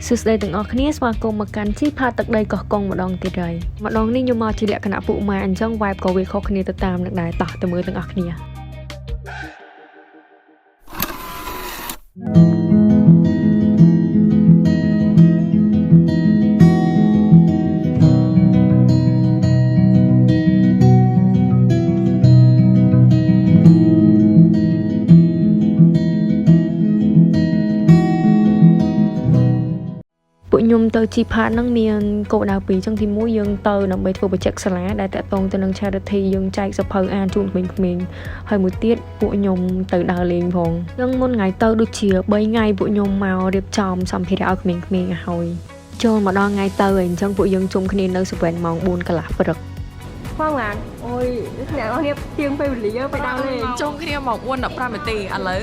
សួស្តីទាំងអស់គ្នាស្វាគមន៍មកកាន់ជីផាទឹកដីកោះកុងម្ដងទៀតហើយម្ដងនេះខ្ញុំមកជាលក្ខណៈពួកម៉ែអញ្ចឹង vibe ក៏វាខុសគ្នាទៅតាមនឹងដែរតោះទៅមើលទាំងអស់គ្នាខ្ញុំទៅជីផាហ្នឹងមានគោលដៅពីរចឹងទី1យើងទៅដើម្បីធ្វើបច្ចេកសាលាដែលតាក់ទងទៅនឹង charity យើងចែកសភៅអានជូនក្មេងៗហើយមួយទៀតពួកខ្ញុំទៅដើរលេងផងចឹងមុនថ្ងៃទៅដូចជា3ថ្ងៃពួកខ្ញុំមករៀបចំសម្ភារៈឲ្យក្មេងៗឲ្យហើយចូលមកដល់ថ្ងៃទៅហើយអញ្ចឹងពួកយើងជុំគ្នានៅ7ម៉ោង4កន្លះព្រឹកផងឡានអូយអ្នកនរគ្នាទៀងពេលវេលាទៅដើរលេងជុំគ្នាមក4 15នាទីឥឡូវ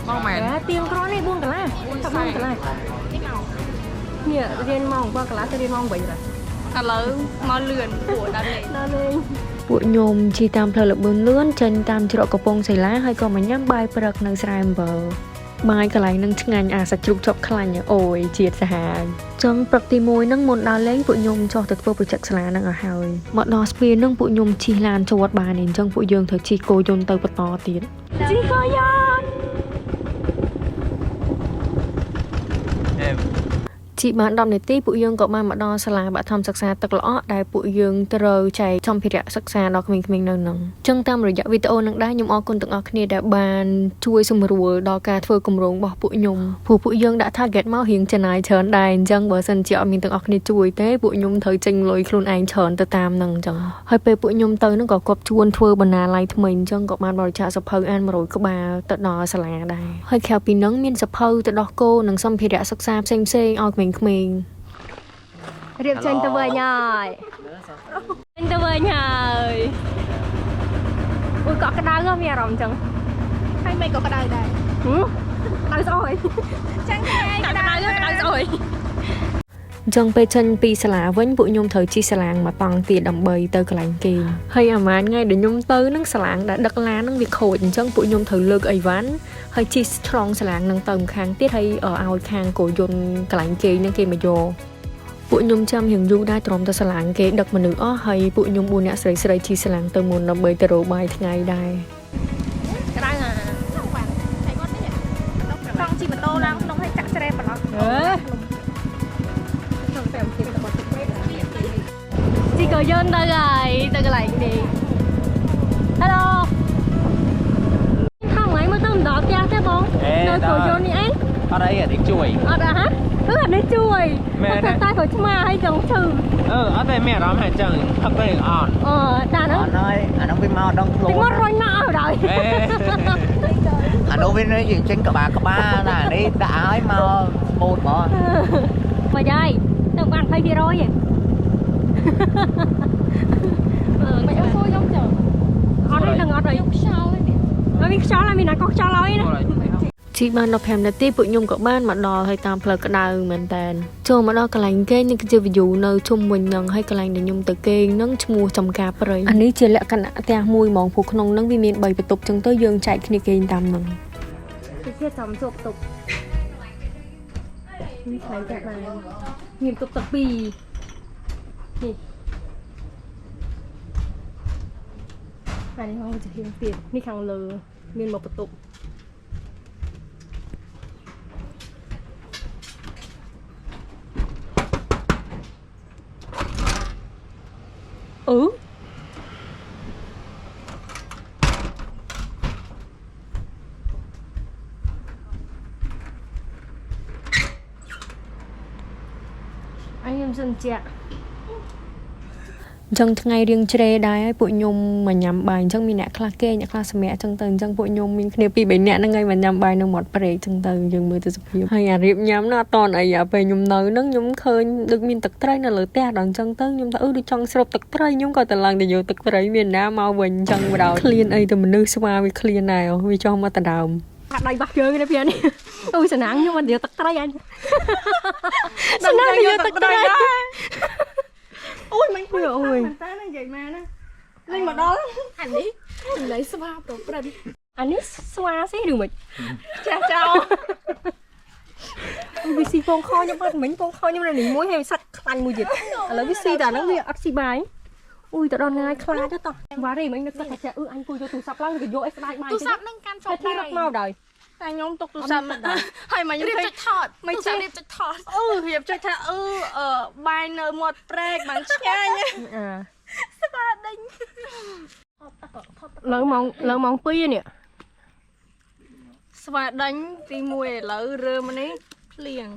មកមែនទៀងគ្រាន់ទេ4កន្លះ4កន្លះនេះរៀនម៉ោង7កន្លះទៅរៀនម៉ោង8ហើយឥឡូវមកលឿនពួកដើរលេងពួកខ្ញុំជិះតាមផ្លូវលបឿនលឿនចេញតាមច្រកកំពង់សីឡាហើយក៏មកញ៉ាំបាយព្រឹកនៅស្រែអំបិលបាយកន្លែងនឹងឆ្ងាញ់អាសាច់ជ្រូកជាប់ខ្លាញ់អូយជាតិសាហាវចឹងព្រឹកទី1ហ្នឹងមុនដើរលេងពួកខ្ញុំចុះទៅធ្វើបច្ចេកសាលាហ្នឹងឲ្យហើយមកដល់ស្ពានហ្នឹងពួកខ្ញុំជិះឡានជាប់បានអញ្ចឹងពួកយើងត្រូវជិះគោយន្តទៅបន្តទៀតជិះគោយន្តជីបាន10នាទីពួកយើងក៏បានមកដល់សាលាបឋមសិក្សាទឹកល្អក់ដែលពួកយើងត្រូវចែកសម្ភារៈសិក្សាដល់ក្មេងៗនៅហ្នឹងចឹងតាមរយៈវីដេអូហ្នឹងដែរខ្ញុំអរគុណទាំងអស់គ្នាដែលបានជួយសម្រួលដល់ការធ្វើគម្រោងរបស់ពួកខ្ញុំពួកយើងដាក់ target មករៀងចំណាយច្រើនដែរអញ្ចឹងបើសិនជាអត់មានទាំងអស់គ្នាជួយទេពួកខ្ញុំត្រូវចេញលុយខ្លួនឯងច្រើនទៅតាមហ្នឹងអញ្ចឹងហើយពេលពួកខ្ញុំទៅហ្នឹងក៏គាត់ជួនធ្វើបណ្ណាល័យថ្មីអញ្ចឹងក៏បានបរិច្ចាគសភៅអាន100ក្បាលទៅដល់សាលាដែរហើយក្រៅពីហ្នឹងមានសភៅទៅដោះគោនិងសម្ភារៈសិក្សាផ្សេងៗឲ្យក្មេងៗរៀបចេញទៅវិញហើយចេញទៅវិញហើយអូយកក់ក្តៅមានអារម្មណ៍អញ្ចឹងហើយមិនក៏ក្តៅដែរក្តៅស្អុយចឹងទេក្តៅស្អុយអញ្ចឹងពេលចេញពីសាលាវិញពួកខ្ញុំត្រូវជិះសាឡាងមកតង់ទៀតដើម្បីទៅកន្លែងគេងហើយអាម៉ានថ្ងៃដែលខ្ញុំទៅនឹងសាឡាងដែលដឹកឡាននឹងវាខូចអញ្ចឹងពួកខ្ញុំត្រូវលើកអីវ៉ាន់ហើយជិះឆ្លងសាឡាងនឹងទៅម្ខាងទៀតហើយឲ្យខាងគោយន្តកន្លែងគេងនឹងគេមកយកពួកខ្ញុំចាំរៀងយូរដែរទ្រាំទៅសាឡាងគេដឹកមនុស្សអស់ហើយពួកខ្ញុំ4អ្នកស្រីជិះសាឡាងទៅមុនដើម្បីទៅរកបាយថ្ងៃដែរក្តៅណាចង់បានថ្ងៃគាត់នេះចង់ជិះម៉ូតូឡើងក្នុងឲ្យចាក់ស្រែបន្លោះជីក៏យន្តទៅហើយទៅកន្លែងនេះ Hello ថងហើយមើលទៅមិនដល់ផ្ទះទេបងនៅក៏យន្តនេះអីអត់អីអានេះជួយអត់ហ៎អានេះជួយតែក៏ឆ្មាហើយចង់ឈឺអត់ទេមានអារម្មណ៍ថាចឹងផឹកទៅអត់តាហ្នឹងអត់ហើយអានោះវាមកដងខ្លួនទីមករុញមកឲ្យដល់អានោះវាយើងចេញក្បាលណានេះដាក់ឲ្យមកស្មូតហ្មងមកយាយទៅបាន 20% ឯងមិនអត់សួរខ្ញុំចុះអត់ទេនឹងអត់ទេខ្យល់ទេហើយមានខ្យល់ហើយមានណាក៏ខ្យល់ហើយណាជីបាន15នាទីពួកខ្ញុំក៏បានមកដល់ហើយតាមផ្លូវក្តៅមែនតើចូលមកដល់កន្លែងគេងនេះគឺជា view នៅជុំវិញនឹងហើយកន្លែងដែលខ្ញុំទៅគេងនឹងឈ្មោះចំការព្រៃអានេះជាលក្ខណៈផ្ទះមួយហ្មងព្រោះក្នុងនឹងវាមាន3បន្ទប់ចឹងទៅយើងចែកគ្នាគេងតាមនឹងវាចាំជប់តុបនេះខ្លាំងចាក់បានមានតុបទឹក2នេះហើយនេះមកជារៀងទៀតនេះខាងលើមានមួយបន្ទប់អញខ្ញុំសិនជាអញ្ចឹងថ្ងៃរៀងជ្រេដែរហើយពួកខ្ញុំមកញ៉ាំបាយអញ្ចឹងមានអ្នកខ្លះគេអ្នកខ្លះសម្រាប់អញ្ចឹងទៅអញ្ចឹងពួកខ្ញុំមានគ្នា2 3នាក់ហ្នឹងហើយមកញ៉ាំបាយនៅមាត់ព្រែកអញ្ចឹងទៅយើងមើលទៅសភាពហើយអារៀបញ៉ាំនោះអត់តន់អីពេលខ្ញុំនៅហ្នឹងខ្ញុំឃើញដូចមានទឹកត្រីនៅលើផ្ទះដល់អញ្ចឹងទៅខ្ញុំថាដូចចង់ស្រូបទឹកត្រីខ្ញុំក៏ទៅឡើងទៅយកទឹកត្រីមានណាមកវិញអញ្ចឹងបដ ឃ្លានអីទៅមនុស្សស្វាវាឃ្លានដែរវាចង់មកដណ្ដើមហាត់ដៃបាក់ជើងនេះនេះអូយសំណាងខ្ញុំអត់យកទឹកត្រីអញសំណាងយកទឹកត្រីអូយមិនគួរអូយតែនឹងនិយាយមកណាលេងមកដល់អានេះលេងស្វាប្រព្រឹត្តអានេះស្វាស៊ីឬមិនចាស់ចោលវា ស៊ីពងខខ្ញុំអត់មិញពងខខ្ញុំនៅនេះមួយហើយសាច់ខ្លាញ់មួយទៀតឥឡូវវាស៊ីតែហ្នឹងវាអត់ស៊ីបាយអូយទៅដល់ងាយខ្លាចទៅតោះវ៉ារីមិញនឹកថាអឺអញគួរយកទូរស័ព្ទឡើងក៏យកអីស្ដាយបាយទូរស័ព្ទនឹងកាន់ចូលដៃមកដល់តែខ្ញុំទុកទូរស័ព្ទមិនដែរហើយមកខ្ញុំរៀបចុចថតមិនចេះរៀបចុចថតរៀបចុចថាបាយនៅមាត់ព្រែកបានឆ្ងាញ់ស្គាល់ដេញលើម៉ោង 2 នេះស្វាដេញទី1ឥឡូវរើមកនេះភ្លៀង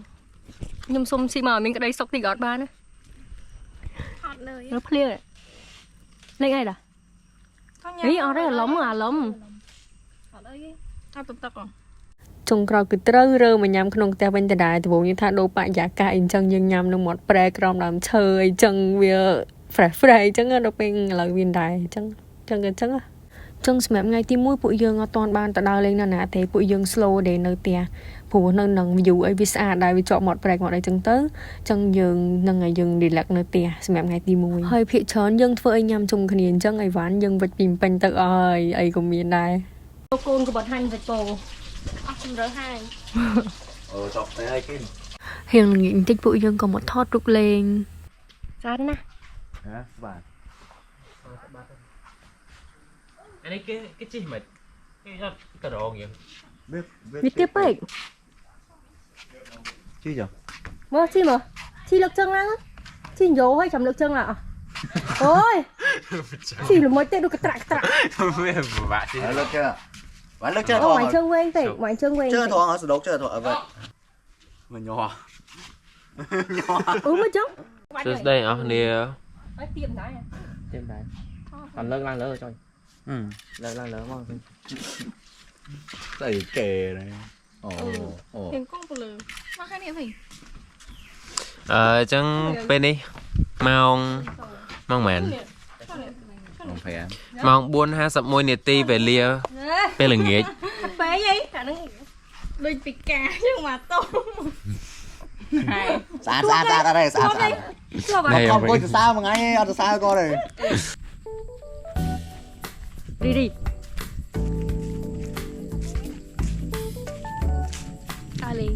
ខ្ញុំសុំស៊ីមកមានក្តីសុខទីក៏អត់បានណាអត់លើភ្លៀងលេងអីដែរនេះអត់ទេអាឡុំអត់អីអត់ទឹកចុងក្រោយគឺត្រូវរើមកញ៉ាំក្នុងផ្ទះវិញដដែលដំបូងយើងថាដូរបរិយាកាសអីចឹងយើងញ៉ាំនៅមាត់ព្រែក្រោមដើមឈើអីចឹងវា fresh អញ្ចឹងដល់ពេលឥឡូវវាដែរអញ្ចឹងសម្រាប់ថ្ងៃទី1ពួកយើងអត់ទាន់បានទៅដើរលេងនៅណាទេពួកយើង slow day នៅផ្ទះព្រោះនៅនឹង view អីវាស្អាតដែរវាជាប់មាត់ព្រែកមកអីចឹងទៅអញ្ចឹងយើងនឹងឲ្យយើង relax នៅផ្ទះសម្រាប់ថ្ងៃទី1ហើយភាគច្រើនយើងធ្វើអីញ៉ាំជុំគ្នាអញ្ចឹងអីវ៉ាន់យើងវិចពីពេញទៅអើយអីក៏មានដែរកូនក៏បាត់ហាញវិចពោអត់ជំរឿហាញចប់ទៅហើយគេហៀងល្ងាចបន្តិចពួកយើងក៏មកថតរូបលេងស្អាតណាស់ហ៎បាទ anh ấy cái chi mà cái đồ gì biết tiếp ấy chứ giờ mơ chi mà chi lực chân lắm chi nhổ hay chấm lực chân à ôi chi là mới tết được cái trạc bạn lực chưa ngoài chân quen thì ngoài chân quen chưa thọ ở đốt chưa thọ vậy mà nhỏ mới chóng đây à nè tiệm đấy còn lớn rồi rồi lớn ngon đầy kề này tiền con phụ nữ mà khai niệm gì chẳng bên đi mong mẹn mong buôn 51 នាទីវេលាពេលល្ងាច bé gì cả nó đôi bị cá nhưng mà to xa ra đây xa không coi từ sao mà ngay từ sao coi này đi Ali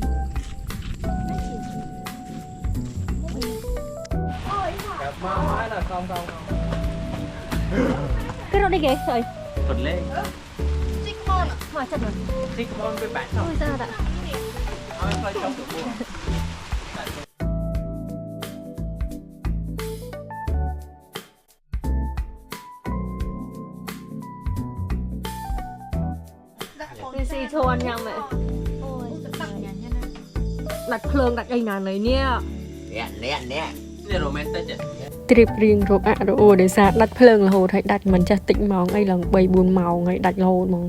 cái đó đi kìa rồi bật lên mà chân rồi Digimon với bạn ôi sao đã xì thôn nhau mẹ đặt phượng đặt ấy nào này nha nè nè romantic chứ ត្រៀបរៀងរោគអរអូដោយសារដាច់ភ្លើងរហូតហើយដាច់មិនចេះតិចម៉ោងអីឡើង 3-4 ម៉ោងហើយដាច់រហូតហ្មង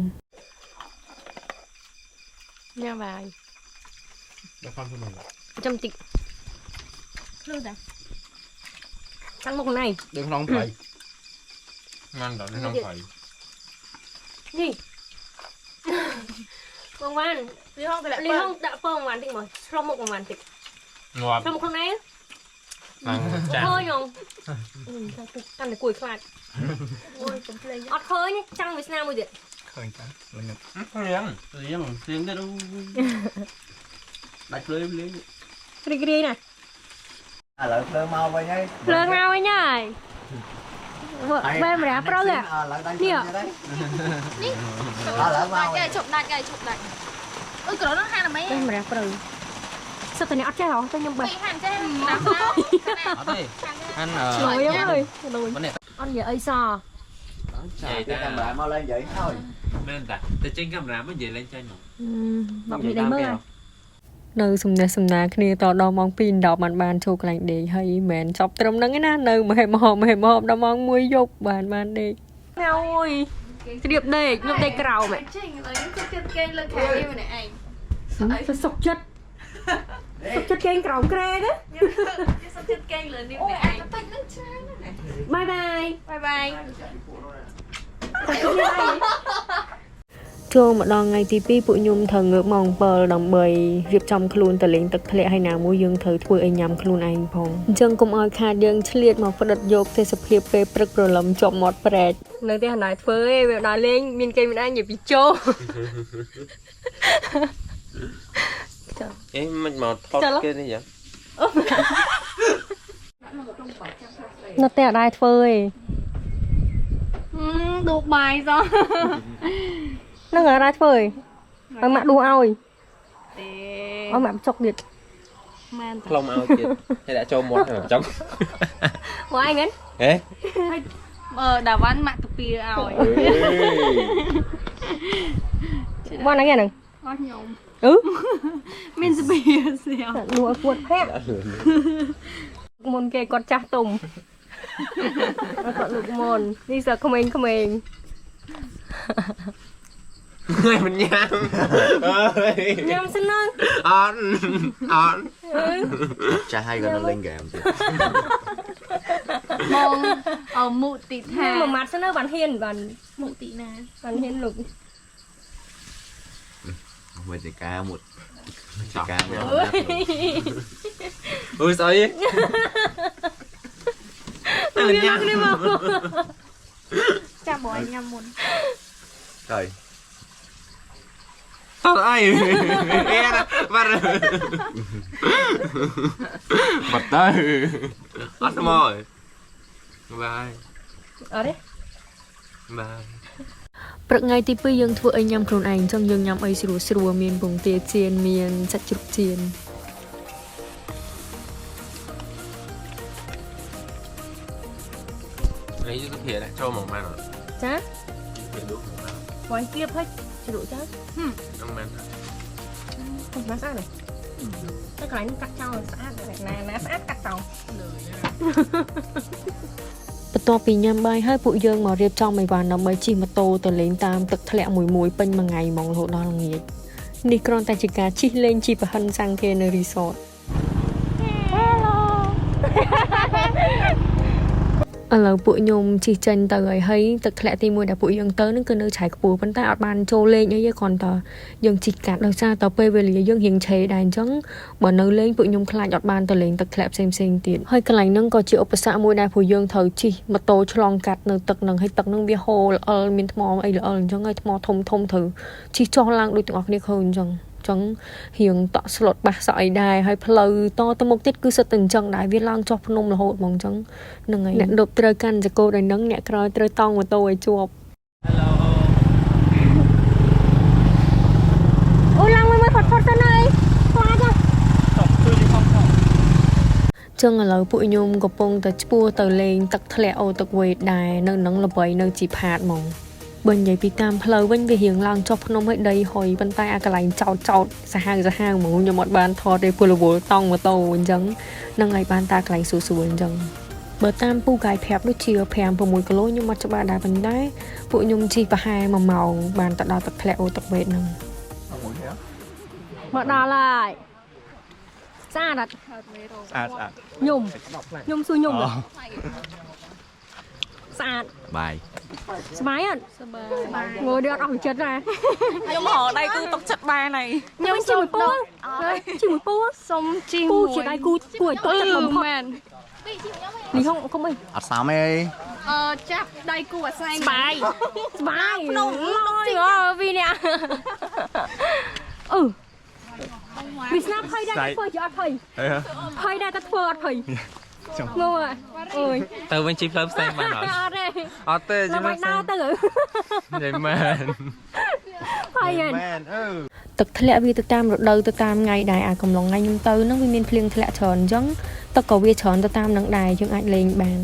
ញ៉ាំបាយចាំតិចភ្លើងដែរខាងមុខnày đứng nóng phải ngon đó đứng nóng phải gì con ngoan đi không đã phong ngoan thì mà xong một ngoan thì ngon xong một con này thôi không căn này cùi khát ọt khơi nhé trăng Việt Nam rồi gì khơi trắng riêng đây đâu đặt lên ri này lại phơi mau vậy nhá phơi mau vậy nhá vợ bên mà đẹp rồi nè nè cái chụp đặt ôi cái đó nó hay là mấy bên mà đẹp rồi sao tụi này ọt trái hả tôi nhầm bậy anh lồi ơi lồi ăn gì ấy sao vậy ta camera mau lên vậy thôi nên ta từ trên camera mới về lên cho nhủ bọc gì đây mớiនៅសំណាគ្នាតដល់ម៉ោង 2:10 បានចូលកន្លែងដេកហើយមិនចប់ត្រឹមហ្នឹងឯណានៅមហេមហមដល់ម៉ោង 1 យប់បានដេកអើយត្រៀបដេកខ្ញុំដេកក្រោមសុកចិត្តគេងក្រោមក្រែទេសុកចិត្តគេងលើនេះឯងបាយបាយចូលមកដល់ថ្ងៃទី 2 ពួកខ្ញុំត្រូវងើបម៉ោង 7 ដើម្បីរៀបចំខ្លួនទៅលេងទឹកធ្លាក់ហើយណាមួយយើងត្រូវធ្វើឲ្យញ៉ាំខ្លួនឯងផងអញ្ចឹងកុំឲ្យខាតយើងឆ្លៀតមកផ្ដិតយកទេសភាពពេលព្រឹកព្រលឹមជាប់មាត់ព្រែកនៅទីណាធ្វើឯងវាដើរលេងមានគេមានឯងនិយាយពីចូល Ê, mình mà thoát kia đi vậy. នៅតែអត់ដែរធ្វើឯងដួសបាយសោះនឹងអត់ដែរធ្វើឯងឲ្យម៉ាក់ដួសឲ្យឲ្យម៉ាក់ចុកទៀតមែន Không ao kìa. Hay đã cho một hay là trong. មកអីហ្នឹង Ê. ដាវ៉ាន់ម៉ាក់ទៅពីឲ្យបងហ្នឹងហ្នឹងអស់ខ្ញុំមានស្បៀស្រាលលួឲ្យពួតភ័ក្រមុនគេគាត់ចាស់ទុំគាត់លុកមុននេះសើក្មេង Người mình nhám. Ơi. ញ៉ាំសិនណា On. On. Cha hay gần nó lên game chứ. បងមុទិថាមួយម៉ាត់សិនណាបានហ៊ានបានមុទិណាបានហ៊ានលុក Mày chỉ cá một. Chỉ cá một. Ui sao vậy? Mình nhám. ចាំបងញ៉ាំមុន Trời. Sao ai? Nghe nè. Bắt rồi. Bật tay. Bắt mồi. Bye. អត់ទេ Bye. ព្រឹកថ្ងៃទី2យើងធ្វើអីញ៉ាំខ្លួនឯងចឹងយើងញ៉ាំអីស្រួលមានពងទាចៀនមានសាច់ជ្រូកចៀន Lấy cho tôi thìa lại cho mỏng man rồi. ចា Thìa đũa mỏng man. បងគៀបហិចជ្រូកចា Trong man. បានស្អាតទេតែកន្លែងនេះកាត់ចោលស្អាតណាស្អាតកាត់ចោល បន្ទាប់ពីញ៉ាំបាយហើយពួកយើងមករៀបចំអីវ៉ាន់ដើម្បីជិះម៉ូតូទៅលេងតាមទឹកធ្លាក់មួយពេញមួយថ្ងៃហ្មងរហូតដល់ល្ងាចនេះគ្រាន់តែជាការជិះលេងជីប្រហិនសាំងគេនៅរីសត ឥឡូវពួកខ្ញុំជិះចេញទៅហើយទឹកធ្លាក់ទី1ដែលពួកយើងទៅនឹងគឺនៅឆៃខ្ពស់ប៉ុន្តែអត់បានចូលលេងអីទេគ្រាន់តែយើងជិះកាត់ដោយសារតែពេលវេលាយើងរៀងឆេដែរអញ្ចឹងបើនៅលេងពួកខ្ញុំខ្លាចអត់បានទៅលេងទឹកធ្លាក់ផ្សេងទៀតហើយកន្លែងហ្នឹងក៏ជាឧបសគ្គមួយដែរព្រោះយើងត្រូវជិះម៉ូតូឆ្លងកាត់នៅទឹកហ្នឹងហើយទឹកហ្នឹងវាហូរល្អិលមានថ្មអីល្អិលអញ្ចឹងហើយថ្មធំត្រូវជិះចុះឡើងដូចទាំងអស់គ្នាឃើញអញ្ចឹងរៀងតក់ស្លុតបាសសក់អីដែរហើយផ្លូវតទៅមុខទៀតគឺសិតតែអញ្ចឹងដែរវាឡើងចុះភ្នំរហូតហ្មងអញ្ចឹងហ្នឹងហើយអ្នកដប់ត្រូវកាន់ចកោដោយហ្នឹងអ្នកក្រោយត្រូវតង់ម៉ូតូឲ្យជាប់អូឡើងមួយផុតទៅណៃខ្លាចហ៎ចឹងឥឡូវពួកខ្ញុំកំពុងតែឆ្ពោះទៅលេងទឹកធ្លាក់អូទឹកវេតដែរនៅនឹងល្បីនៅជីផាតហ្មងបើនិយាយពីតាមផ្លូវវិញវារៀងឡើងចុះភ្នំឲ្យដីហុយប៉ុន្តែអាកន្លែងចោតសាហាវហ្មងខ្ញុំអត់បានថតទេពលរវល់តង់ម៉ូតូអញ្ចឹងនឹងឲ្យបានតាកន្លែងស្រួលអញ្ចឹងបើតាមពូកាយប្រាប់ដូចជា 5-6 គីឡូខ្ញុំអត់ច្បាស់ដែរប៉ុន្តែពួកខ្ញុំជិះប្រហែល1ម៉ោងបានទៅដល់ទឹកធ្លាក់អូទឹកវេតហ្នឹងមកដល់ហើយស្អាតអត់ស្អាតខ្ញុំសួរខ្ញុំស្អាត Bài. សប្បាយអត់សប្បាយងើយអត់អស់ចិត្តដែរ ខ្ញុំរកដៃគូຕົកចិត្តបានហើយ ខ្ញុំជាមួយពូជាមួយពូសុំជីពូជាដៃគូគួរឲ្យទុកចិត្តបំផុតមែននេះហងកុំអី Ở sao mày? ចាប់ដៃគូអាសែង បាយក្នុងឡយវីនេះវាស្នាប់ភ័យដែរធ្វើជាអត់ភ័យភ័យដែរតែធ្វើអត់ភ័យងើអើយ Tao bên chim lớp xem mà nói. អត់ទេ Ở tê ឡើ chứ យ mà មកដើរ xem. ទៅ Vậy mà. ភ័យហ្នឹង Man. ទឹកធ្លាក់វាទៅតាមរដូវទៅតាមថ្ងៃដែរអាកំឡុងថ្ងៃខ្ញុំទៅហ្នឹងវាមានភ្លៀងធ្លាក់ច្រើនអញ្ចឹងទឹកក៏វាច្រើនទៅតាមនឹងដែរយើងអាចលេងបាន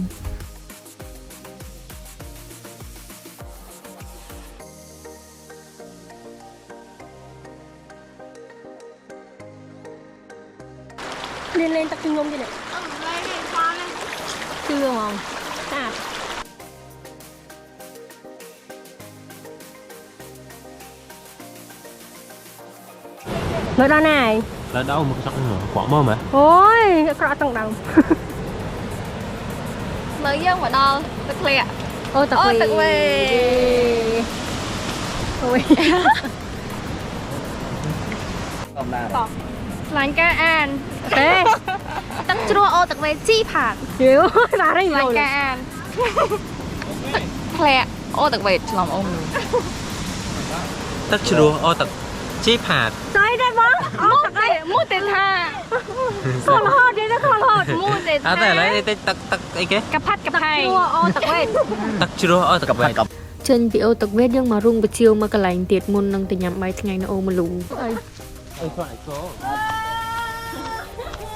លេងទឹកខ្ញុំទៀតនេះជឿហ្មងស្អាតមកដល់ណាហើយ Là đâu mà sọc nữa. Quả mơ mà. អូយអក្រក់ទាំងដើម លើយើងមកដល់ទឹកធ្លាក់ អូទឹកវេ ទឹកវេ អូយ Không nào. ខ្លាញ់ការអាន ទេ ទឹកជ្រោះអូទឹកវេជីផាត ជឿដល់ហើយ ខ្លាញ់ការអានទឹកធ្លាក់អូទឹកវេឆ្លងអូ Tất chua. Ô tật. ជីផាត ស្អីដែរបងអត់ទឹកអីមូទេថាខលហត់ទេខលហត់មូទេថា អត់តែឥឡូវនេះទឹកអីគេ កផាត់កផៃអូទឹកវេត ទឹកជ្រោះទឹកវែក ចេញពីអូទឹកវេតយើងមករុងបជាវមកកន្លែងទៀតមុននឹងទៅញ៉ាំបាយថ្ងៃនៅអូមលូ អីស្វាយចូល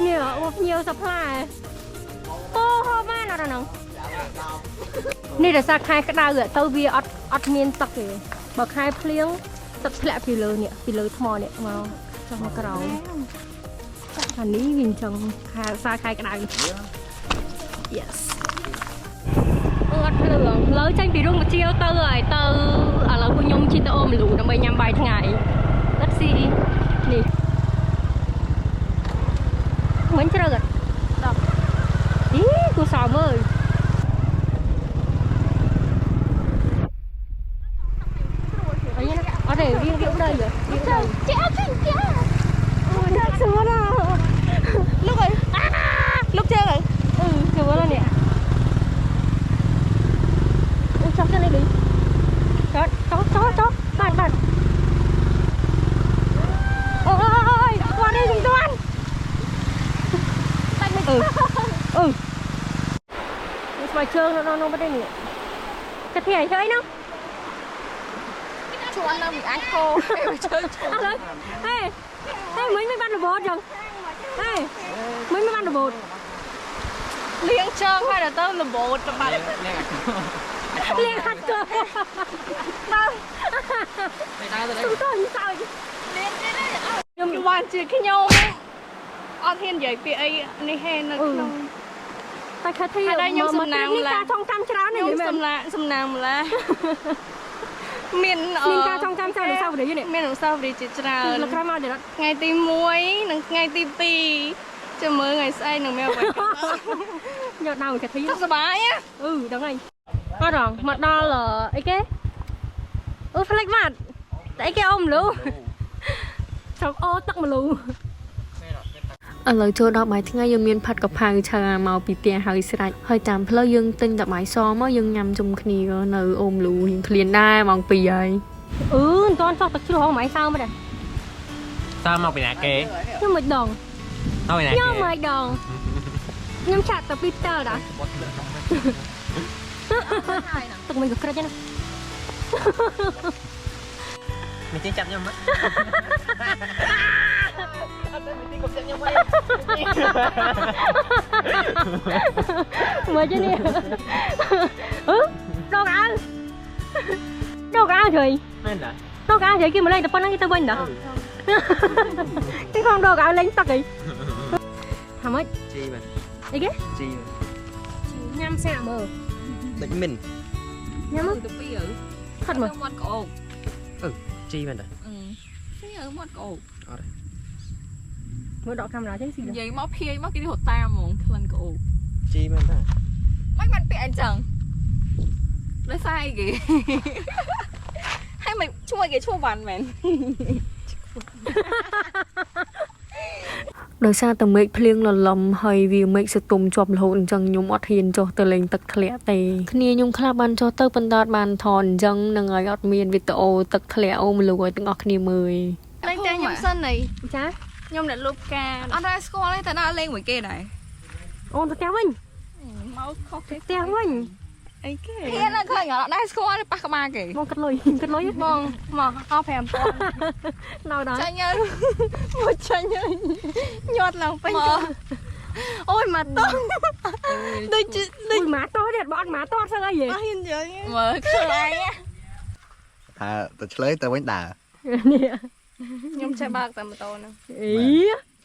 នេះអូភ្ញៀវសាផ្លាអូហូបានអត់ហ្នឹងនេះរសារខែក្តៅទៅវាអត់មានទឹកទេបើខែភ្លៀងទឹកធ្លាក់ពីលើនេះពីលើថ្មនេះមកចុះមកក្រោមអានេះវាអញ្ចឹងខែសារខែក្តៅ yes អត់ភ្លឺលើចេញពីរុងបជាវទៅហើយទៅឥឡូវពួកខ្ញុំជិះទៅអូមលូដើម្បីញ៉ាំបាយថ្ងៃ Let's see នេះមិនជ្រៅអត់ដល់អីគូសោមើលអីណាអត់ទេរៀងដែររៀងដែរចេះចេះអូណាស្រួលណាលោកអើយលោកចេះអើយស្រួលណានេះអូចោះទៅនេះឌីចោះបានអូយគាត់នេះជំទាន់តែមិននេះស្បែកជើងនៅនោះទេនេះកាធៀអីហ្នឹងឈួននៅវាអាចខោជើងឈួនឥឡូវហេមិញមិនបានរបូតចឹងហេមិញមិនបានរបូតលៀងជើងហើយទៅរបូតទៅបាត់លៀងហាត់ជើងដល់មិនដែរទៅទៅសើចលៀងទេខ្ញុំបានជាខ្ញុំអត់ហ៊ាននិយាយពាក្យអីនេះហេនៅក្នុងតែខែធីខ្ញុំសំណាងម្ល៉េះការចងចាំច្រើននេះមែនសំណាងម្ល៉េះមានការចងចាំច្រើនអនុស្សាវរីយ៍នេះមានអនុស្សាវរីយ៍ជាច្រើនលើក្រោយមកថ្ងៃទី1និងថ្ងៃទី2ចាំមើលថ្ងៃស្អែកនឹងមានអ្វីយកដល់ខែធីសប្បាយដឹងហើយអត់ហងមកដល់អីគេអូផ្លេចបាត់តែអីគេអូមលូចង់អូទឹកម្លូ ឥឡូវចូលដល់បាយថ្ងៃយើងមានផាត់កផៅឆើមកពីផ្ទះហើយស្រេចហើយតាមផ្លូវយើងទិញតែបាយសមកយើងញ៉ាំជុំគ្នានៅអូមលូរៀងឃ្លានដែរម៉ោង 2 ហើយ មិនទាន់ចោះទឹកជ្រោះហងបាយសើមកដែរ តើមកពីណាគេ ខ្ញុំមិនដង ទៅពីណាគេ ខ្ញុំមិនដងខ្ញុំចាក់តែពីផ្ទើដែរទឹកមិនក៏ក្រិចណា មិនចេះចាប់ខ្ញុំមក មើលចេះនេះដកអាវជួយ មែនតា ដកអាវជួយគេមកលេងតែប៉ុណ្្នឹងគេទៅវិញតាគេខំដកអាវលេងទឹកអីថាម៉េច ជីមែន អីគេ ជី ញ៉ាំសាក់មើល ដូចមិន ញ៉ាំមើល ទៅពីអើ ខិតមើល មាត់ក្អូក ជីមែនតា ពីអើមាត់ក្អូក មើលដកកាមេរ៉ាចេះស៊ី និយាយមកភាយមកគេរត់តាមហ្មងក្លិនក្អូក ជីមែនតា មិនបានពាក់អញ្ចឹងដោយសារអីគេហើយមិនជួយគេឈ្មោះវ៉ាន់មែន ដោយសារតែមេឃភ្លៀងលលំហើយវាមេឃសតុំជាប់រហូតអញ្ចឹងខ្ញុំអត់ហ៊ានចុះទៅលេងទឹកធ្លាក់ទេគ្នាខ្ញុំខ្លះបានចុះទៅប៉ុន្តែអត់បានថតអញ្ចឹងនឹងឲ្យអត់មានវីដេអូទឹកធ្លាក់អូមលូឲ្យទាំងអស់គ្នាមើល លេងតែខ្ញុំសិនអី ចា ខ្ញុំអ្នកលុបការអត់ដែរស្គាល់ទេតែដើរលេងមួយគេដែរ អូនទៅផ្ទះវិញ មកខុសគេ ផ្ទះវិញ អីគេគេនៅខ្លាញ់អត់ដែរស្គាល់ទេប៉ះក្បាលគេ មកកាត់លុយបងមកអស់ 5000 ដល់ដល់ ចាញ់ហើយមកចាញ់ហើយញាត់ឡើងពេញអូយមកតោះដូច ម៉ាតោះទៀតបើអត់ម៉ាតោះស្អីហី អត់ហ៊ាននិយាយមើលខ្លាញ់ ថាទៅឆ្លើយទៅវិញដើរ នេះ ខ្ញុំចេះបើកតែម៉ូតូហ្នឹង អី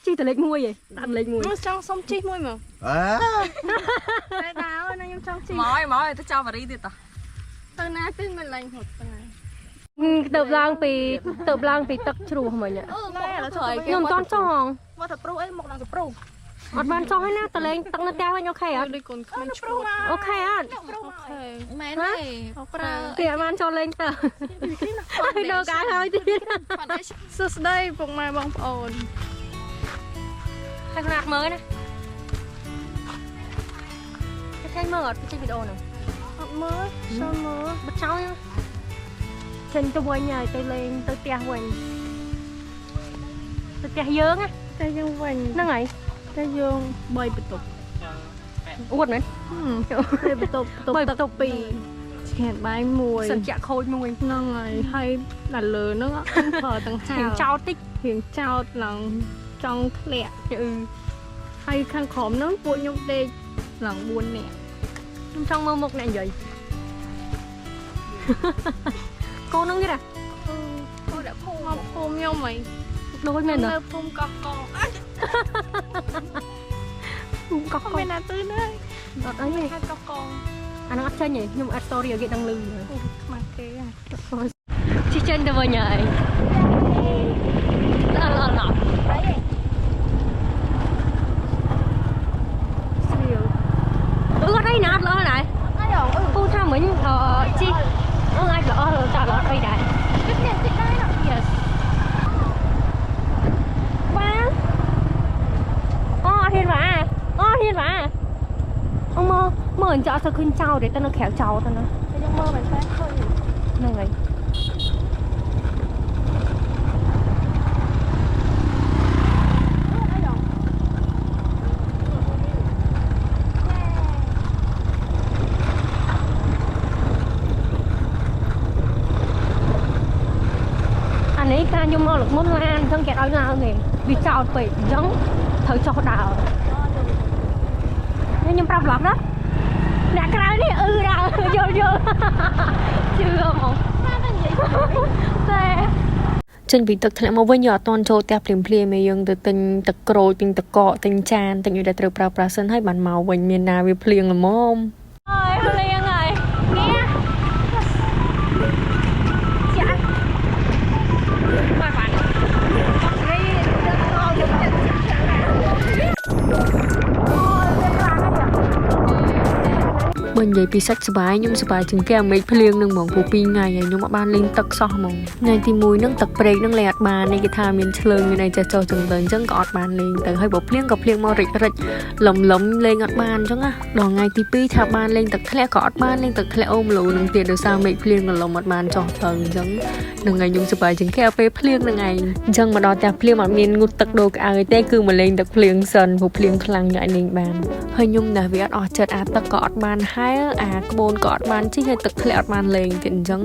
ជីតលេខ1ហ៎ដាក់លេខ1 ខ្ញុំចង់សុំជិះមួយមក អើ តែដើរណាខ្ញុំចង់ជិះមកទៅចោលបារីទៀតទៅណាទៅមិនឡើងហត់ទៅណា ទៅឡើងពីទឹកជ្រោះមិញ តែឥឡូវធ្វើអីគេ ខ្ញុំមិនតន់ចង់ មកទៅព្រុសអីមកដល់ទៅព្រុស អត់បានចង់ហើយណាទៅលេងទឹកនៅផ្ទះវិញអូខេអត់ ដូចកូនគ្មានឈ្មោះ អូខេអត់ មែនទេប្រើ គេអត់បានចូលលេងទៅហើយដល់កាយហើយទៀត សួស្ដីពុកម៉ែបងប្អូន តែខ្នាតមើលណាគេឃើញមើលអត់ចេញវីដេអូហ្នឹង អត់មើលចូលមើល បិទចោលចេញទៅវិញហើយទៅលេងទៅផ្ទះវិញ អ តែយើងណា តែយើងវិញ ហ្នឹងហើយ តែយើង3បន្ទប់ អួតមែន 3បន្ទប់ទឹក2ឆ្កែបាយ1 សិនចាក់ខូចមួយ ហ្នឹងហើយដល់លើហ្នឹងប្រើទាំងហា រៀងចោលតិច រៀងចោតឡើងចង់ធ្លាក់ ហើយខាងក្រោមហ្នឹងពួកខ្ញុំដេកឡើង4នាក់ ខ្ញុំចង់មើលមុខអ្នកនិយាយ កូនហ្នឹងទៀតហ៎ cô đã phun không phun nhau mày ដូចមែនទេ nơi phun cọc con ភូមិកោះ không bên nào tươi nữa អត់អីទេ hai cọc con អាហ្នឹងអត់ចេញទេខ្ញុំអត់ story ឲ្យគេដឹងលឺ mà kê à ជិះចេញទៅវិញហើយអត់អត់អត់ siêu អត់អីណាអត់ល្អដែរ ai rồi ពូថាមិញជិះអាចល្អចាល្អអីដែរ cái này chị đây nè yes បានអូអត់ហ៊ានវ៉ាអូហ៊ានវ៉ាអូមើលអញ្ចឹងអត់ទៅឃើញចោលទេទៅនៅក្រៅចោលទៅណា nhưng mơ mình phải thôi ហ្នឹងហើយ ai rồi អានេះការខ្ញុំមកលើកមុនឡានអញ្ចឹងគេឲ្យឡើងទេវាចោលពេកអញ្ចឹងត្រូវចុះដើរខ្ញុំប្រាប់ប្រាប់ណាអ្នកក្រៅនេះដើរយល់ជឿហ្មងតែ ចេញពីទឹកធ្លាក់មកវិញយើងអត់តន់ចូលផ្ទះភ្លាមៗឯយើងទៅទិញទឹកក្រូចទិញទឹកកកទិញចានទិញអីដែលត្រូវប្រើប្រាស់សិនហើយបានមកវិញមានណាវាភ្លៀងល្មម ơi liền rồi nghe dạ bài bản បើនិយាយពីសាច់ស្បាយខ្ញុំសប្បាយជាងគេអាមេឃភ្លៀងនឹងហ្មងព្រោះ2ថ្ងៃហើយខ្ញុំអត់បានលេងទឹកសោះហ្មងថ្ងៃទី1ហ្នឹងទឹកព្រែកហ្នឹងលេងអត់បាននេះគេថាមានឆ្លើងមានអីចេះចុះចឹងទៅអញ្ចឹងក៏អត់បានលេងទៅហើយបើភ្លៀងក៏ភ្លៀងមករិចលំលេងអត់បានអញ្ចឹងណាដល់ថ្ងៃទី2ថាបានលេងទឹកធ្លាក់ក៏អត់បានលេងទឹកធ្លាក់អូមលូនឹងទៀតដោយសារមេឃភ្លៀងក៏លំអត់បានចុះទៅអញ្ចឹងនឹងថ្ងៃខ្ញុំសប្បាយជាងគេពេលភ្លៀងហ្នឹងឯងអញ្ចឹងមកដល់ផ្ទះភ្លៀងអត់មានងូតទឹកដូរក្អើយទេគឺមកលេងទឹកភ្លៀងសិនព្រោះភ្លៀងខ្លាំងយ៉ាងឯងលេងបានហើយខ្ញុំណាស់វាអត់ចិត្តអាទឹកក៏អត់បានហែលអាក្បូនក៏អត់បានជីហើយទឹកធ្លាក់អត់បានលេងទៀតអញ្ចឹង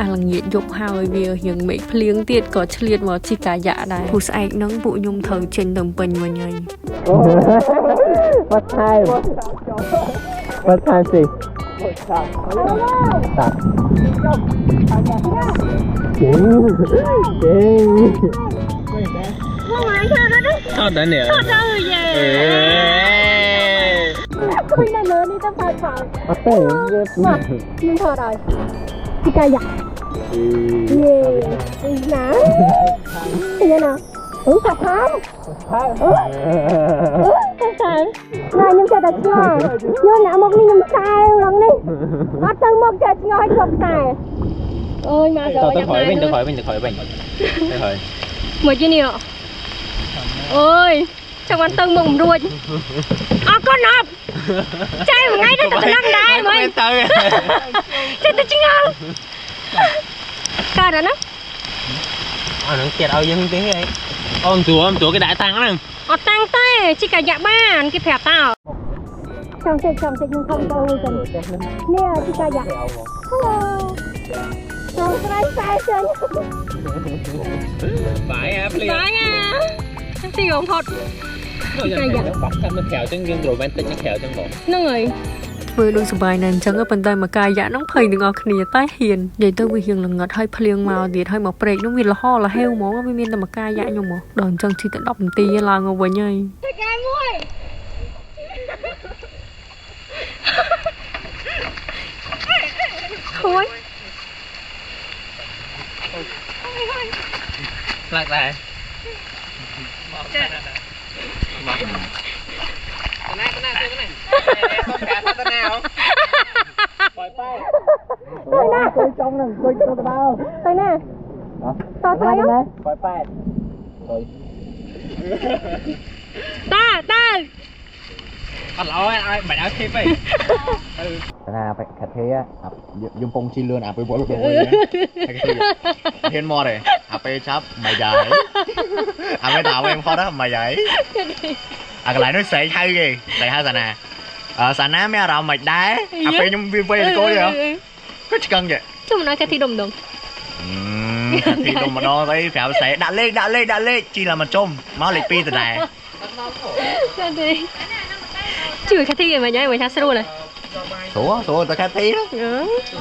អាល្ងាចយប់ហើយវារៀងមេឃភ្លៀងទៀតក៏ឆ្លៀតមកជីកាយ៉ាដែរព្រោះស្អែកហ្នឹងពួកខ្ញុំត្រូវចេញទៅពេញវិញហើយ What time? What time gì? Đặt. Sao đấy nè? Khuyên là lớn đi tao phải nhưng thôi rồi chị cay dạ nè vậy nào thật không này nhưng cho thật ngon nhưng nãy một nhưng sai lần đi bắt tân một chật ngồi chụp tài ơi mà rồi tôi khỏi bình một chứ nhiều ơi trong quan tân mừng ruột con nộp trai mà ngay đó tao lăn đai mày chơi tao chứ ngon ca đó nó nó kiệt ao dương tiếng ấy ôm chúa cái đại tăng này tăng tê chỉ cả dạ ban cái phèo tao trong xe nhưng không đâu rồi nè chỉ cả dạ hello rồi sai chân phải à tiêu không thật bắt nó khèo chân dương rồi bên tính nó khèo chân bộ nó người មើលដូចសុបាយណាស់អញ្ចឹងប៉ុន្តែមកកាយៈហ្នឹងភ័យទាំងអស់គ្នាតែហ៊ាននិយាយទៅវារៀងល្ងឹតហើយភ្លៀងមកទៀតហើយមកព្រែកហ្នឹងវាលហលហេវហ្មងវាមានតែមកកាយៈខ្ញុំមកដល់អញ្ចឹងជិះតែ10នាទីឡើងមកវិញហើយ thôi lạc này cái này Tôi nè tôi thấy không ta ăn lỗi ai mày áo thêm vậy là phải khát thế á dùng phong chi lươn phải vỗ lục thiên mò này phải chắp mày dài phải tạo em khó đó mày dài cái lại nói sấy hay gì sấy hay nè sản á mấy rau mạch đá phải nhung viên vây cô vậy có chỉ cần vậy chứ mà nói cái thi đồng đồng thì đồng mà đo thấy phải sấy đã lên chỉ là mà trôm máu lịch pi từ này cái gì chứ cái thi gì mà nhảy mà chả luôn này số tao khát tí đó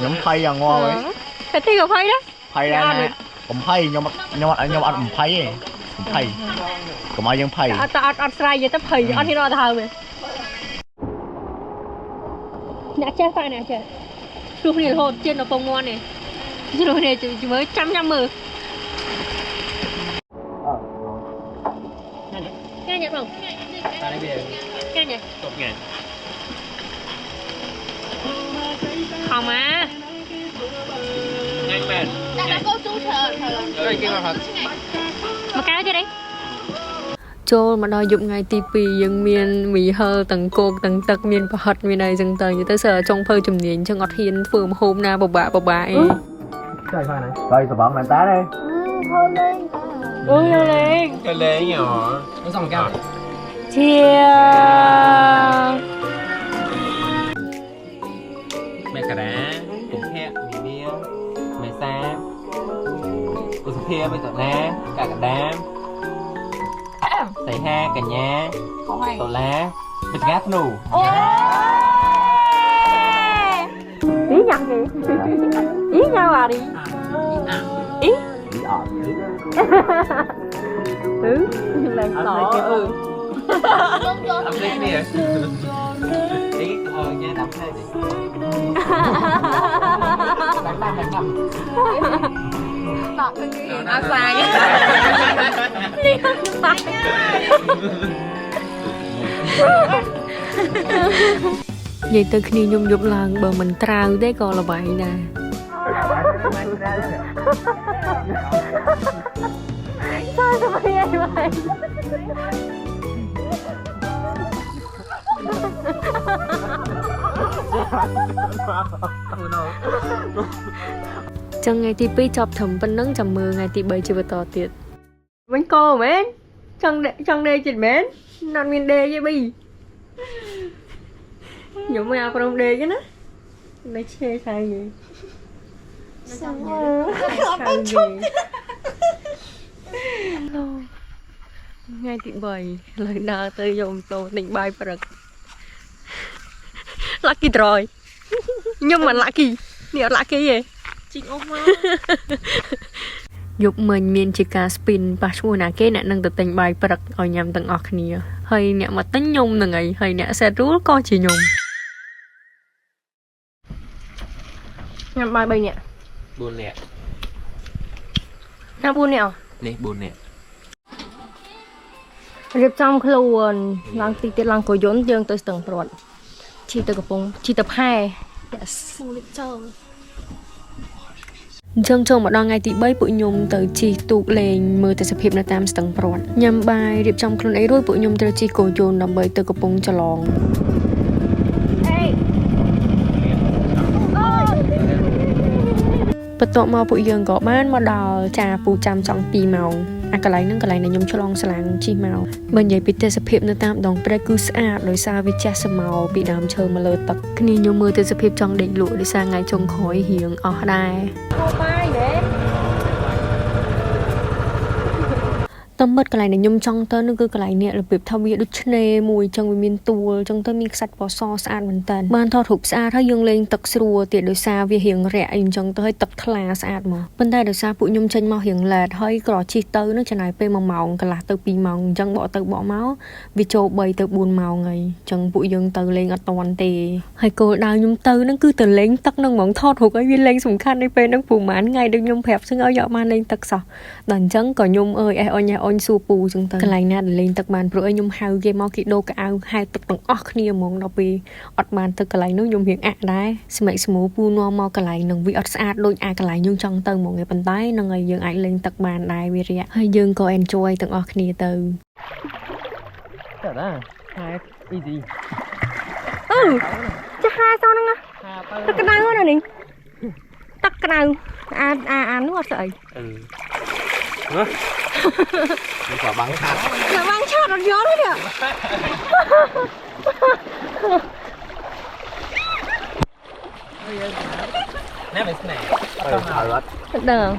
nhóm phay à ngon ấy cái thi của phay đó phay ra nè cũng phay nhưng mà ăn phay phay cũng ai dân phay tao ăn sai vậy tao phay ăn thì nó thao vậy nè chết phải nè chết lúc này hột trên nó bông ngon này chứ lúc này chỉ mới trăm mười nghe nhỉ không nghe nhỉ không á đã có chú thờ mà cái đấy Châu mà đòi dụng ngày tivi dân miền mì hơ tầng cột tầng tật miền và hật miền này dừng tầng như tới giờ trong phơi chùm nhìn cho ngọt hiền phường hôm na bọc bạ ấy Trời pha này. rồi sao bọn mình tá đi ôi lên Cái lê nhỏ. Nó xong cao. chia Mẹ cả đá, cũng hẹ, mì bia, mẹ xa. Ủa sụp hia với tụi ná, cả đám. Xảy ha cả nhà. Tổ lá. Bịch gát nụ. ý nhặt gì ý nhau à đi ý lần tỏ Làm gì nè. Ý thôi nha, đọc thế đi. áo dài nhá vậy từ khi nhung dục lần bờ mình trao đấy còn là vậy nè sao mà vậy vậy Chẳng ngày thì pi chọc thầm bên nắng chầm mưa ngày thì bơi chưa tỏ tiệt bánh cô mến trong đây chịch mến non miền đê với bi nhiều mèo còn đông đê chứ nó lấy chê sai gì sai gì ngày thì bơi lời nào tới dùng tổ tình bay bật lucky rồi nhưng mà lucky nhiều lucky gì chính ông má dục mình miền chỉ cả spin bắt mua nè cái nè nâng từ tình bay bật ở nhầm tầng ọt nè hơi nè mà tính nhung nè ngày hơi nè xe rú coi chỉ nhung nhằm bài bay nè Buồn nè. nhằm buôn nè Nè, buồn nè.រៀបចំខ្លួនឡើងទីទៀតឡើងកយន្តយើងទៅស្ទឹងព្រាត់ឈីទៅកំពង់ឈីទៅផែ yes ចឹងចូលមកដល់ថ្ងៃទី3ពួកខ្ញុំទៅជិះទូកលេងមើលទេសភាពនៅតាមស្ទឹងព្រាត់ញ៉ាំបាយរៀបចំខ្លួនអីរួចពួកខ្ញុំត្រូវជិះកោយន្តដើម្បីទៅកំពង់ចលងបន្ទាប់មកពួកយើងក៏បានមកដល់ចាពូចាំចង់2ម៉ោងអាកន្លែងហ្នឹងកន្លែងដែលខ្ញុំឆ្លងស្លាងជិះមកបើនិយាយពីទេសភាពនៅតាមដងព្រែកគឺស្អាតដោយសារវាចាស់ស្មៅពីដើមឈើមកលើទឹកគ្នាខ្ញុំមើលទេសភាពចង់ដេកលក់ដោយសារថ្ងៃចុងក្រោយរៀងអស់ដែរតំបិតកន្លែងដែលខ្ញុំចង់ទៅនោះគឺកន្លែងនេះរបៀបថាវាដូចឆ្នេរមួយចឹងវាមានទួលចឹងទៅមានខ្សាច់ពណ៌សស្អាតមែនតើបានថតរូបស្អាតហើយយើងលេងទឹកស្រួលទៀតដោយសារវារៀងរាក់អីចឹងទៅហើយទឹកថ្លាស្អាតមកប៉ុន្តែដោយសារពួកខ្ញុំចេញមករៀងឡែតហើយក៏ជិះទៅនោះចំណាយពេល1ម៉ោងកន្លះទៅ2ម៉ោងចឹងបកទៅបកមកវាចូល3ទៅ4ម៉ោងហើយចឹងពួកយើងទៅលេងអត់តាន់ទេហើយគោលដៅខ្ញុំទៅហ្នឹងគឺទៅលេងទឹកហ្នឹងហ្មងថតរូបឲ្យវាលេងសំខាន់នៅពេលហ្នឹងព្រោះម៉ានថ្ងៃដូចខ្ញុំប្រាប់ស្ងឲ្យយកបានលេងទឹកសោះដល់អញ្ចឹងក៏ខ្ញុំអើយអេអញសួរពូចឹងទៅកន្លែងណាដែលលេងទឹកបានព្រោះខ្ញុំហៅគេមកគេដូរកៅអៅហៅទឹកទាំងអស់គ្នាហ្មងដល់ពេលអត់បានទឹកកន្លែងនោះខ្ញុំរៀងអាក់ដែរស្មែកស្មូពូនាំមកកន្លែងនឹងវាអត់ស្អាតដូចអាកន្លែងខ្ញុំចង់ទៅហ្មងឯប៉ុន្តែនឹងឲ្យយើងអាចលេងទឹកបានដែរវារាក់ហើយយើងក៏ enjoy ទាំងអស់គ្នាទៅ Trời đó. Hai easy. จะหาsao năng á tắc cái nào nữa nè tắc cái nào nuốt sợi Mình quả băng chặt. là băng chặt nó gió đấy kìa nè mày này Thở lắm. được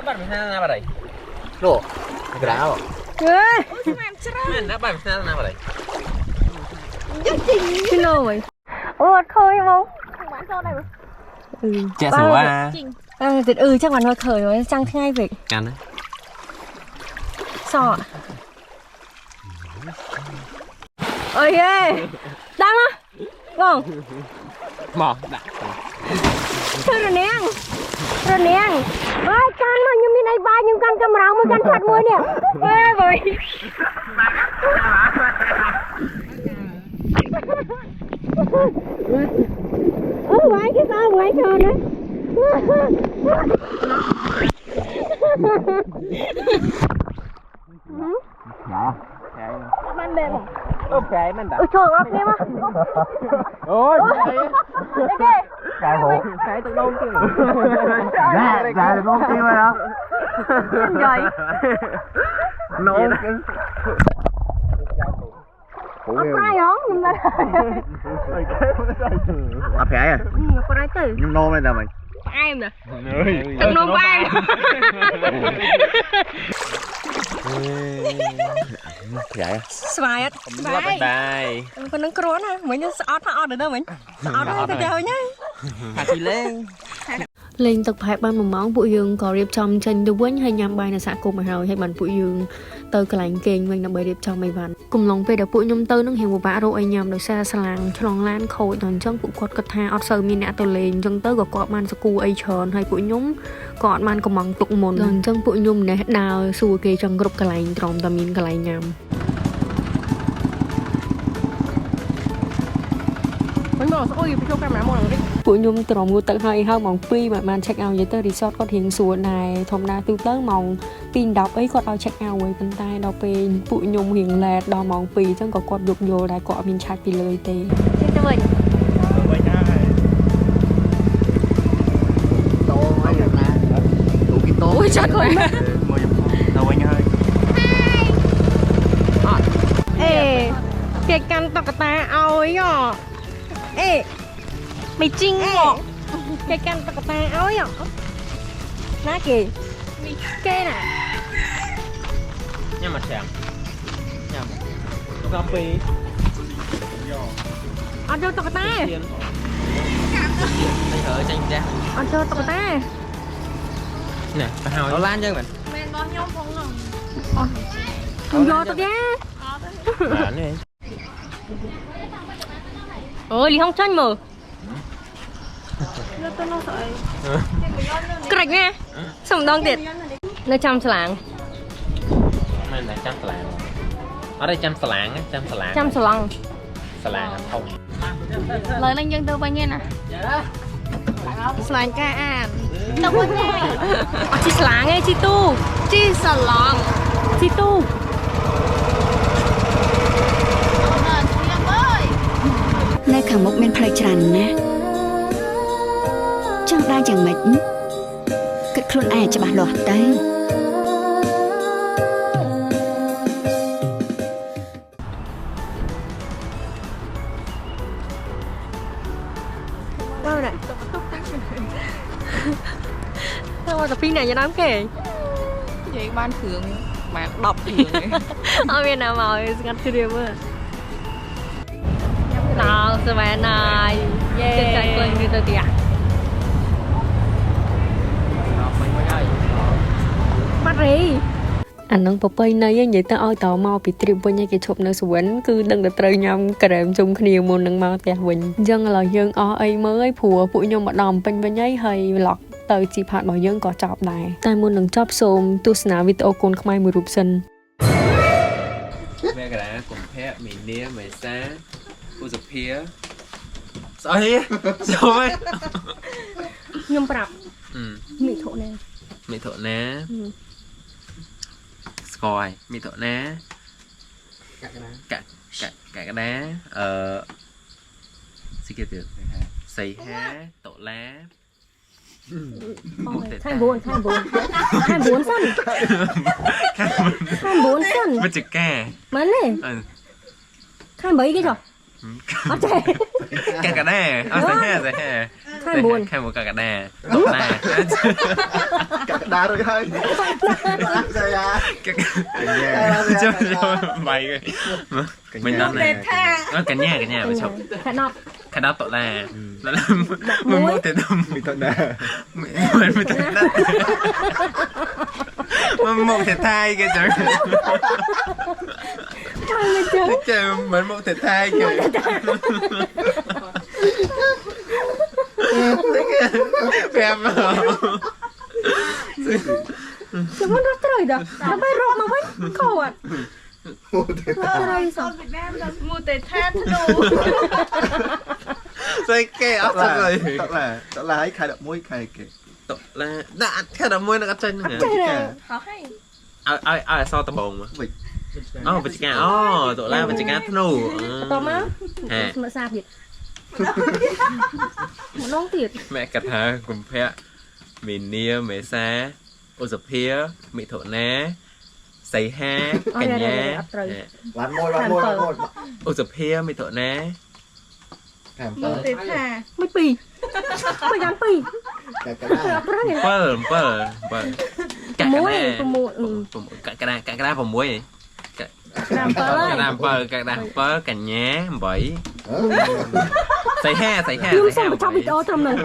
bạn mày sao nào đây Đồ. Cái đá không? mày đã bạn sao nào đây cái nồi ôi khơi không trẻ số à chắc bạn hơi khởi rồi trăng thế ngay vậy cắn đấy sọ ơi ê đang á vâng mỏ đã thôi rồi nè ơi can mà nhưng bên này ba nhưng can camera mới can chặt môi nè ê vậy quái cái sao quái tròn đấy Dạ. ban đêm ok mình đã ôi trời ơi em á ôi Cái hổ. cái tự đông kia Dạ, dạ được không kêu hả? vậy Nó Hổ kêu. ai hả nhưng mà À phải à? con nói từ Nhưng nôm lên rồi mình. em nè thằng nôm ba Phải à? xoài á lắp bên đây con nâng crón á mấy đứa sợ thọ được đâu mình sợ đó tao chơi nhá hạt đi lên លេងទឹកប្រហែលបាន1ម៉ោងពួកយើងក៏រៀបចំចេញទៅវិញហើយញ៉ាំបាយនៅសហគមន៍មកហើយបានពួកយើងទៅកន្លែងគេងវិញដើម្បីរៀបចំអីវ៉ាន់កំឡុងពេលដែលពួកខ្ញុំទៅនឹងរៀងពិបាករកអីញ៉ាំដោយសារសាឡាងឆ្លងឡានខូចដល់អញ្ចឹងពួកគាត់គិតថាអត់សូវមានអ្នកទៅលេងអញ្ចឹងទៅក៏គាត់បានសគូអីច្រើនហើយពួកខ្ញុំក៏អត់បានកំងទុកមុនដល់អញ្ចឹងពួកខ្ញុំម្នេះដើរសួរគេចង់គ្រប់កន្លែងត្រមតែមានកន្លែងញ៉ាំ ពួកខ្ញុំត្រមងូទឹកហើយម៉ោង 2 បាន check out និយាយទៅ resort គាត់រៀងស្រួលដែរធម្មតាទូទៅម៉ោង 2:10 អីគាត់ឲ្យ check out ហើយប៉ុន្តែដល់ពេលពួកខ្ញុំរៀង late ដល់ម៉ោង 2 អញ្ចឹងក៏គាត់យកយល់ដែរគាត់អត់មានឆាច់ពីលើទេទៅវិញ Vậy nha. Tô mấy giờ nè. Đủ cái tô. Ui chắc rồi. Mua giùm con. Đâu anh ơi. ê cái căn tao cả ta ôi à ê mày chinh ngọ cái căn tao cả ta ôi à ná kì kê nè nhắm mặt chạm nhắm cà phê ăn cho tao cả ta đây thở tranh ra ăn cho tao cả ta nè phải hào lan chứ mình Men bao nhiêu không ngừng. không vô tao ra bạn đi ôi lì không tranh mà cái rạch nha xong đong tiệt nó chăm slang mình là chăm slang ở đây chăm slang á chăm slang chăm slang slang không Lời lên dân tư bao nhiêu nè. slang ca an Đâu có nghe. chi slang ấy chi tu Chi sờ lon. chi tu Em ơi. នៅខាងមុខមានផ្លូវច្រើនណាស់ចង់ដើរយ៉ាងម៉េចគិតខ្លួនឯងច្បាស់លាស់ទៅ đâu này đâu mà tập pin này cho đám kề Vậy ban thưởng mà đọc thì ở bên nào màu ngắt chưa đều mưa nào sự bạn này yeah chạy quên đi từ tiệt bắt đi អានឹងប្រពៃណីនិយាយទៅឲ្យតមកពីទ្រីបវិញឲ្យគេឈប់នៅសវណ្ណគឺដឹងតែត្រូវញ៉ាំក្រែមជុំគ្នាមុននឹងមកផ្ទះវិញអញ្ចឹងឥឡូវយើងអស់អីមើលឲ្យព្រោះពួកខ្ញុំមកដល់ពេញវិញហើយ vlog ទៅជីផាតរបស់យើងក៏ចប់ដែរតែមុននឹងចប់សូមទស្សនាវីដេអូកូនខ្មែរមួយរូបសិន mẹ cái này cùng phép mình nia mày xa cô dập phía sao thế rồi nhung bạp ừ mị thổ này mì thợ ná scoy mì thợ ná cả cái đá gì kia được xây há tổ lá khai buồn sân khai buồn sân mất chữ ca mấy này khai mấy cái rồi ở đây cả đà xây há khai buồn cả đà tổ lá cả đá rồi thôi rồi à cho mày mình nói này cả nhà mà chụp khai nọ tổ là mình mua tiền đồng mình thật nè mình một thể thai kìa trời mình một thể thai kìa em chứ không rất trời đó nó bay rộng mà bay khổ ạ trời sao mua tê than đồ xây kê ốc rồi thật là ấy khai được mũi khai kìa tổ là đã khai được môi nó có chân nữa khó hay ai so tập bồn mà vịt vịt cá tổ la vịt cá thnu to má à mà sao thiệt một nông thiệt mẹ cắt hả cùng phe mình nia mẹ xa ô dập hía mẹ thổ ná xây ha cả nhà làm môi ô dập hía mẹ thổ ná mua tê tha mấy pì mấy gắn pì bơ cả muối cả đá vào muối cả đá bơ cả nhá bảy xây ha nhưng sao mà trong bị to trong này